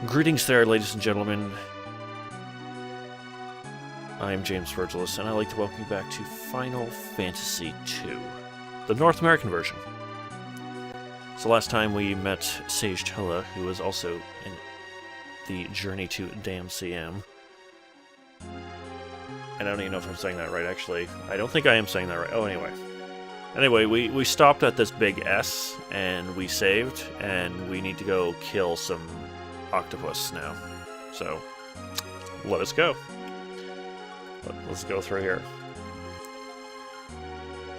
Greetings there, ladies and gentlemen. I am James Virgilis, and I'd like to welcome you back to Final Fantasy II, the North American version. So last time we met Sage Tella, who was also in the Journey to DamCM. And I don't even know if I'm saying that right, actually. I don't think I am saying that right. Oh, anyway. Anyway, we stopped at this big S, and we saved, and we need to go kill some octopus now. So, let us go. Let's go through here.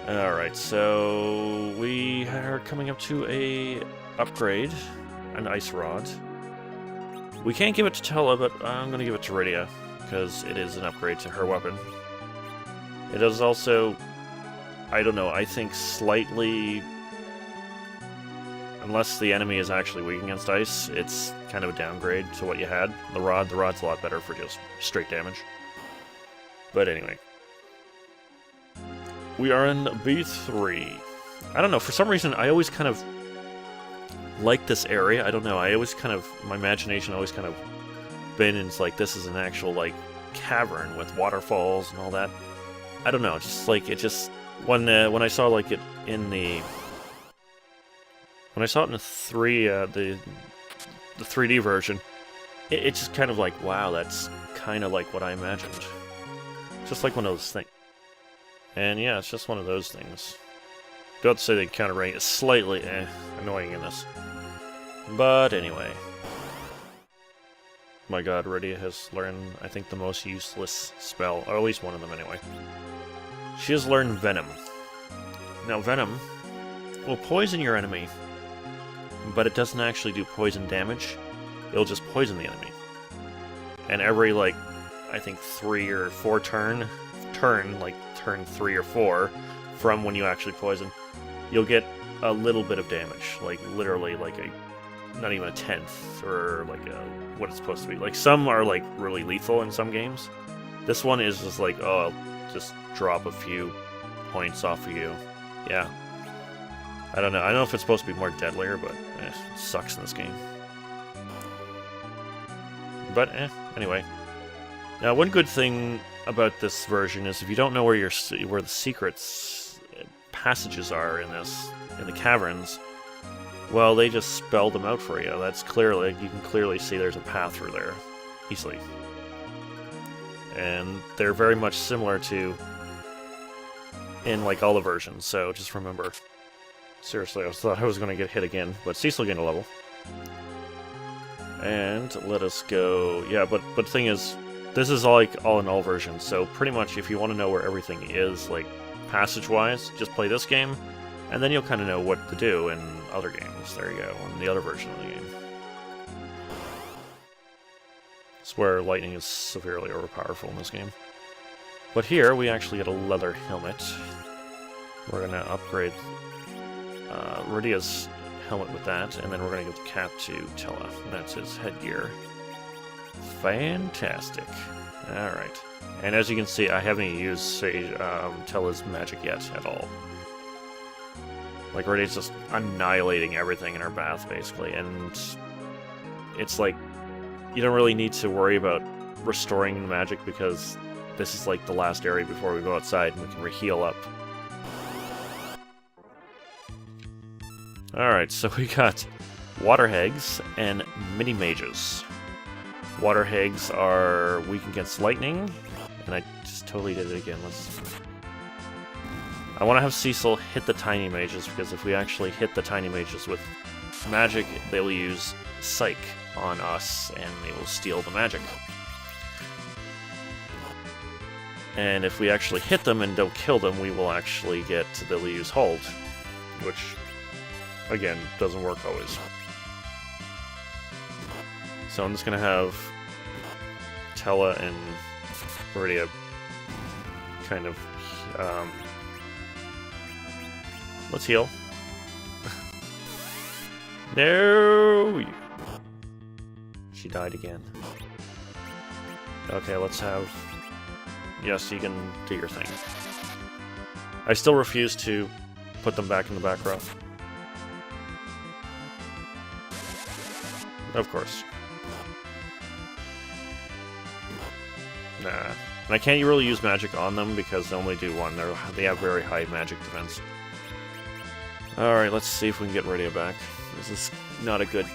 Alright, so we are coming up to a upgrade, an ice rod. We can't give it to Tella, but I'm going to give it to Rydia, because it is an upgrade to her weapon. It is also, I don't know, I think slightly, unless the enemy is actually weak against ice, it's kind of a downgrade to what you had. The rod's a lot better for just straight damage. But anyway. We are in B3. I don't know, for some reason I always kind of like this area. I don't know, I always kind of, my imagination always kind of been in, like, this is an actual, like, cavern with waterfalls and all that. I don't know, just like, it just, when I saw, like, it in the, when I saw it in the 3D version, it's just kind of like, wow, that's kind of like what I imagined. Just like one of those things. And yeah, it's just one of those things. Don't say the counter rating is slightly annoying in this. But anyway. My god, Rydia has learned, I think, the most useless spell, or at least one of them anyway. She has learned Venom. Now, Venom will poison your enemy, but it doesn't actually do poison damage. It'll just poison the enemy. And every, like, I think 3 or 4 turn, like turn 3 or 4, from when you actually poison, you'll get a little bit of damage. Like, literally, like not even a tenth, or like what it's supposed to be. Like, some are, like, really lethal in some games. This one is just like, oh, I'll just drop a few points off of you. Yeah. I don't know. I don't know if it's supposed to be more deadlier, but it sucks in this game. But, anyway. Now, one good thing about this version is if you don't know where the secrets passages are in the caverns, well, they just spell them out for you. That's clearly, you can clearly see there's a path through there, easily. And they're very much similar to in, like, all the versions, so just remember. Seriously, I thought I was going to get hit again, but Cecil gained a level. And let us go. Yeah, but the thing is, this is like all in all versions, so pretty much if you want to know where everything is, like, passage-wise, just play this game, and then you'll kind of know what to do in other games. There you go, in the other version of the game. It's where lightning is severely overpowerful in this game. But here, we actually get a leather helmet. We're going to upgrade Rydia's helmet with that, and then we're going to give the cap to Tella. That's his headgear. Fantastic. Alright. And as you can see, I haven't used Tella's magic yet at all. Like, Rydia's just annihilating everything in her bath, basically, and it's like, you don't really need to worry about restoring the magic, because this is like the last area before we go outside and we can re-heal up. Alright, so we got water hags and mini mages. Water hags are weak against lightning, and I just totally did it again. I want to have Cecil hit the tiny mages, because if we actually hit the tiny mages with magic, they will use Psych on us, and they will steal the magic. And if we actually hit them and don't kill them, we will actually they'll use Hold, which, again, doesn't work always. So I'm just going to have Tella and Rydia kind of, let's heal. No! She died again. Okay, let's have... Yes, you can do your thing. I still refuse to put them back in the back row. Of course. Nah. And I can't really use magic on them because they only do one. They have very high magic defense. Alright, let's see if we can get Radio back. This is not a good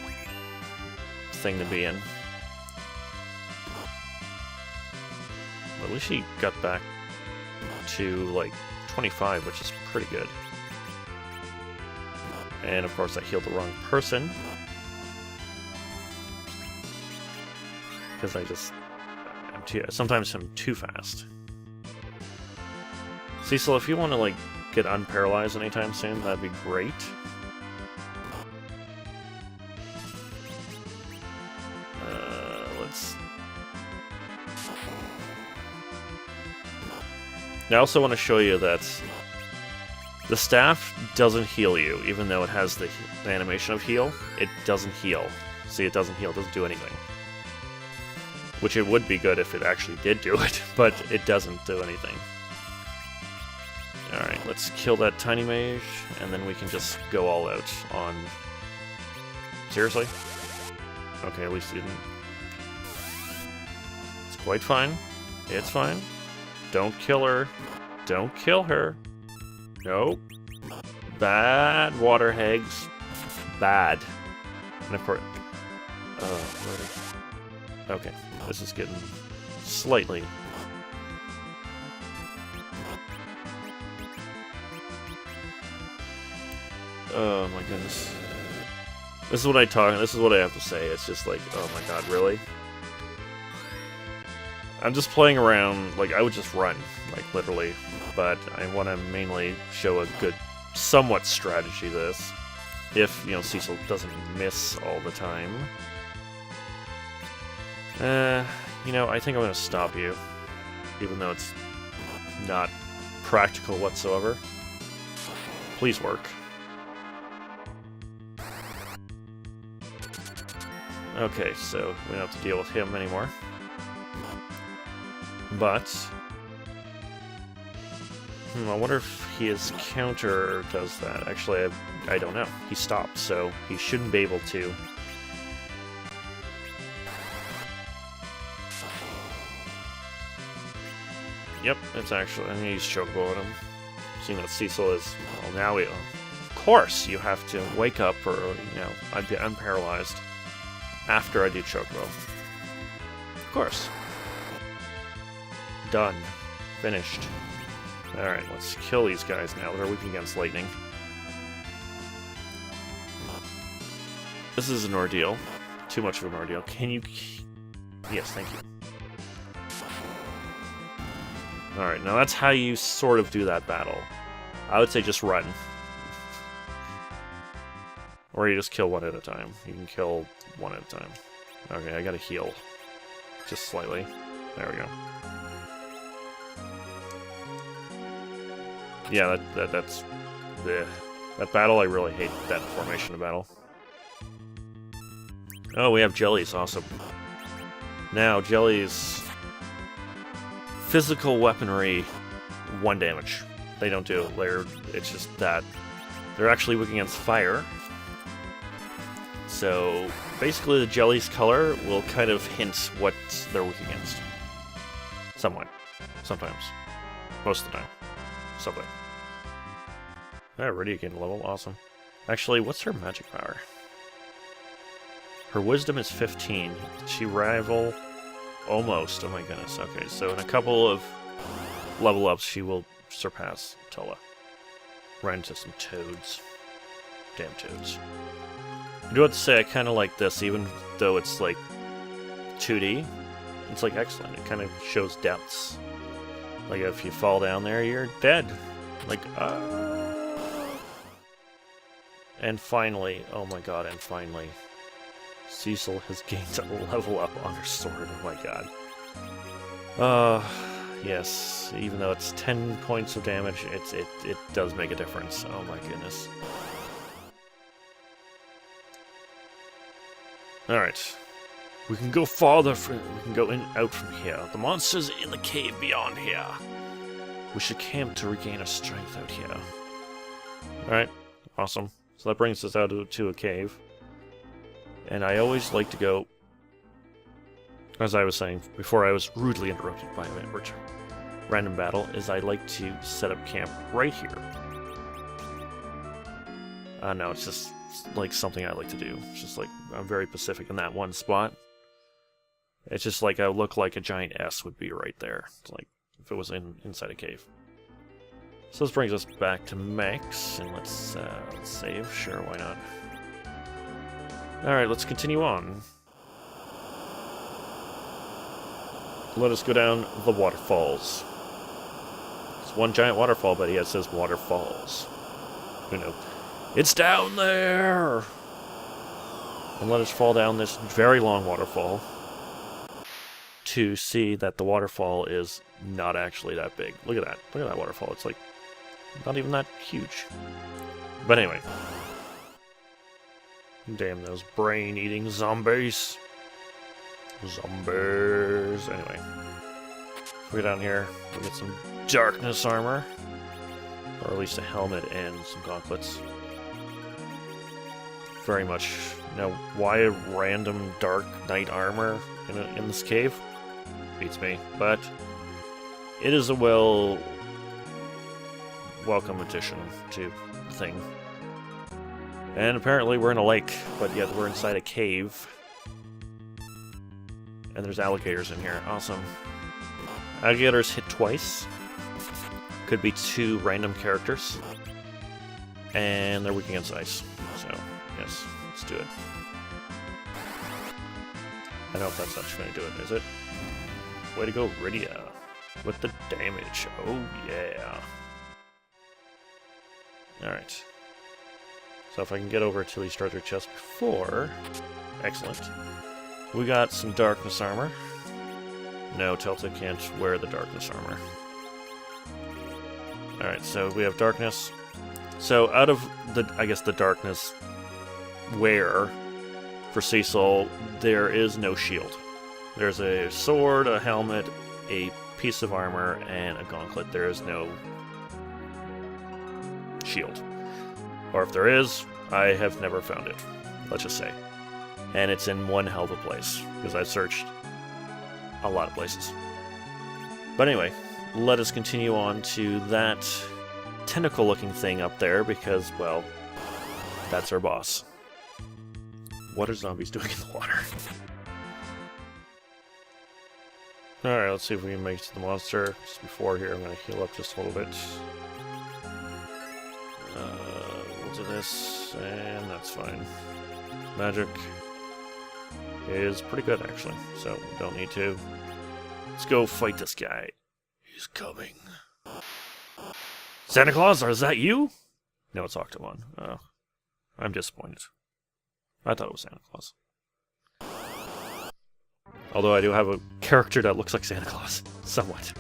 thing to be in. At least she got back to, like, 25, which is pretty good. And, of course, I healed the wrong person. Because I just... sometimes I'm too fast. Cecil, if you want to, like, get unparalyzed anytime soon, that'd be great. Let's... I also want to show you that the staff doesn't heal you, even though it has the animation of heal. It doesn't heal. See, it doesn't heal, it doesn't do anything. Which it would be good if it actually did do it, but it doesn't do anything. Alright, let's kill that tiny mage, and then we can just go all out on... Seriously? Okay, at least it didn't. It's quite fine. It's fine. Don't kill her. Don't kill her. Nope. Bad water hags. Bad. And of course... Okay, this is getting slightly... Oh my goodness. This is what this is what I have to say. It's just like, oh my god, really? I'm just playing around, like, I would just run, like, literally. But I want to mainly show a good, somewhat strategy to this. If, you know, Cecil doesn't miss all the time. You know, I think I'm going to stop you. Even though it's not practical whatsoever. Please work. Okay, so we don't have to deal with him anymore. But... I wonder if his counter does that. Actually, I don't know. He stopped, so he shouldn't be able to. Yep, it's actually... I'm gonna use Chocobo on him. Seeing that Cecil is... Well, now we... Of course, you have to wake up or, you know, I'm paralyzed. After I do Chocobo. Of course. Done. Finished. Alright, let's kill these guys now that are weak against lightning. This is an ordeal. Too much of an ordeal. Can you... Yes, thank you. Alright, now that's how you sort of do that battle. I would say just run. Or you just kill one at a time. You can kill one at a time. Okay, I gotta heal. Just slightly. There we go. Yeah, that's... Bleh. That battle, I really hate that formation of battle. Oh, we have jellies. Awesome. Now, jellies... Physical weaponry, 1 damage. They don't do... It's just that... They're actually weak against fire. So, basically the jelly's color will kind of hint what they're weak against. Somewhat. Sometimes. Most of the time. Something. Already again level, awesome. Actually, what's her magic power? Her wisdom is 15. Did she rival? Almost, oh my goodness. Okay, so in a couple of level ups, she will surpass Tola. Run into some toads. Damn toads. I do have to say, I kind of like this, even though it's like 2D. It's like excellent. It kind of shows depths. Like if you fall down there, you're dead. Like, And finally, oh my god, and finally, Cecil has gained a level up on her sword. Oh my god. Yes. Even though it's 10 points of damage, it does make a difference. Oh my goodness. Alright. We can go farther, we can go out from here. The monster's in the cave beyond here. We should camp to regain our strength out here. Alright, awesome. So that brings us out to a cave. And I always like to go as I was saying before I was rudely interrupted by a random battle, is I like to set up camp right here. No, it's just like something I like to do. It's just like I'm very Pacific in that one spot. It's just like I look like a giant S would be right there. It's like if it was inside a cave. So this brings us back to Max, and let's save. Sure, why not? Alright, let's continue on. Let us go down the waterfalls. It's one giant waterfall, but it says waterfalls. Who knows? It's down there! And let us fall down this very long waterfall to see that the waterfall is not actually that big. Look at that. Look at that waterfall. It's like not even that huge. But anyway. Damn those brain-eating zombies. Zombies. Anyway. We go down here. We get some darkness armor. Or at least a helmet and some gauntlets. Very much. Now, why a random dark knight armor in this cave? Beats me. But it is a welcome addition to the thing. And apparently we're in a lake, but yet we're inside a cave. And there's alligators in here. Awesome. Alligators hit twice. Could be 2 random characters. And they're weak against ice. So, yes, let's do it. I don't know if that's actually going to do it, is it? Way to go, Rydia. With the damage. Oh, yeah. Alright. So if I can get over to these treasure chests before... Excellent. We got some darkness armor. No, Telta can't wear the darkness armor. Alright, so we have darkness. So out of the, I guess, the darkness wear for Cecil, there is no shield. There's a sword, a helmet, a piece of armor, and a gauntlet. There is no shield. Or if there is, I have never found it. Let's just say. And it's in one hell of a place, because I've searched a lot of places. But anyway, let us continue on to that tentacle-looking thing up there, because, well, that's our boss. What are zombies doing in the water? Alright, let's see if we can make it to the monster. Just before here, I'm going to heal up just a little bit. We'll do this, and that's fine. Magic is pretty good, actually, so we don't need to. Let's go fight this guy. He's coming. Santa Claus, is that you? No, it's Octomamm. Oh, I'm disappointed. I thought it was Santa Claus. Although I do have a character that looks like Santa Claus, somewhat.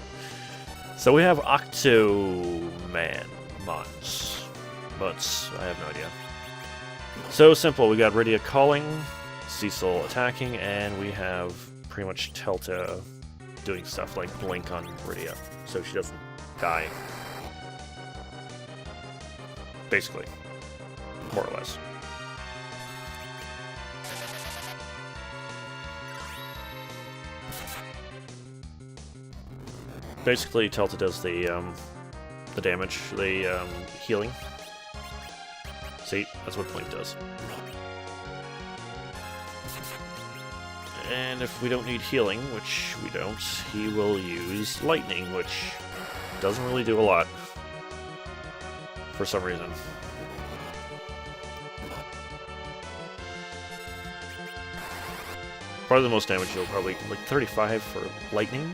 So we have Octomamm. Butts. I have no idea. So simple. We got Rydia calling, Cecil attacking, and we have pretty much Telta doing stuff like blink on Rydia, so she doesn't die. Basically. More or less. Basically, Telta does the damage, the healing. See, that's what Blink does. And if we don't need healing, which we don't, he will use lightning, which doesn't really do a lot. For some reason. Probably the most damage he'll probably, like 35 for lightning.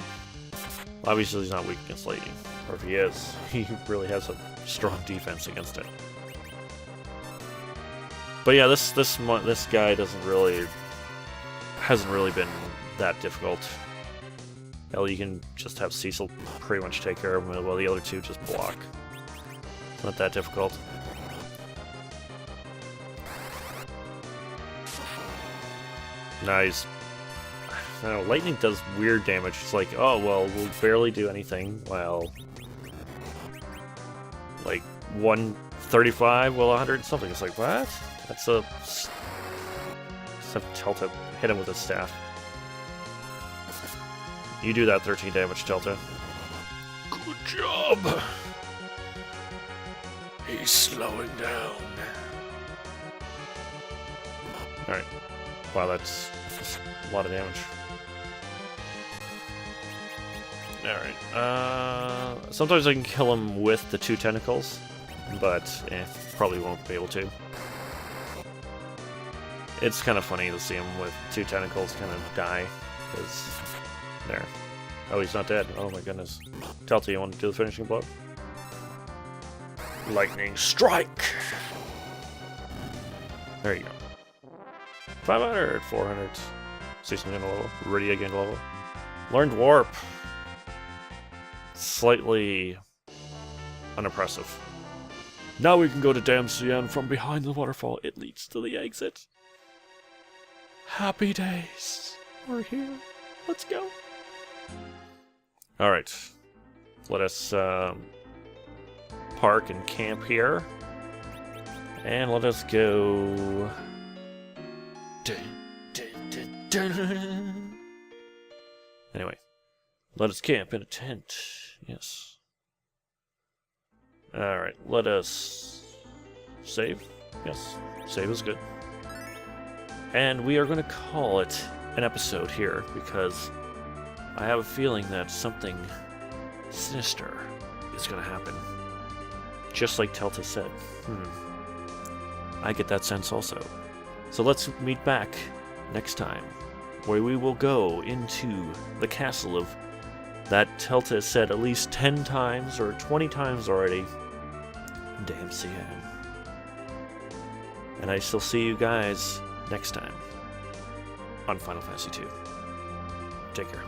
Obviously he's not weak against lightning. Or if he is, he really has a strong defense against it. But yeah, this guy hasn't really been that difficult. Hell, you can just have Cecil pretty much take care of him, while the other two just block. It's not that difficult. Nice. I don't know, lightning does weird damage. It's like, oh, well, we'll barely do anything. Well, like 135, well, 100 something. It's like, what? That's a... Just have Telta hit him with a staff. You do that 13 damage, Delta. Good job! He's slowing down. Alright. Wow, that's a lot of damage. Alright. Sometimes I can kill him with the 2 tentacles, but probably won't be able to. It's kind of funny to see him with 2 tentacles kind of die, because... There. Oh, he's not dead. Oh my goodness. Delta, you want to do the finishing blow? Lightning strike! There you go. 500, 400. 600 level. Ready again level. Learned warp. Slightly unimpressive. Now we can go to Damsian from behind the waterfall. It leads to the exit. Happy days. We're here. Let's go. Alright. Let us park and camp here. And let us go... Anyway. Let us camp in a tent. Yes. Alright, let us... save? Yes. Save is good. And we are going to call it an episode here, because I have a feeling that something sinister is going to happen. Just like Telta said. I get that sense also. So let's meet back next time, where we will go into the castle of that Telta said at least 10 times or 20 times already. Damsian. And I shall see you guys next time on Final Fantasy II. Take care.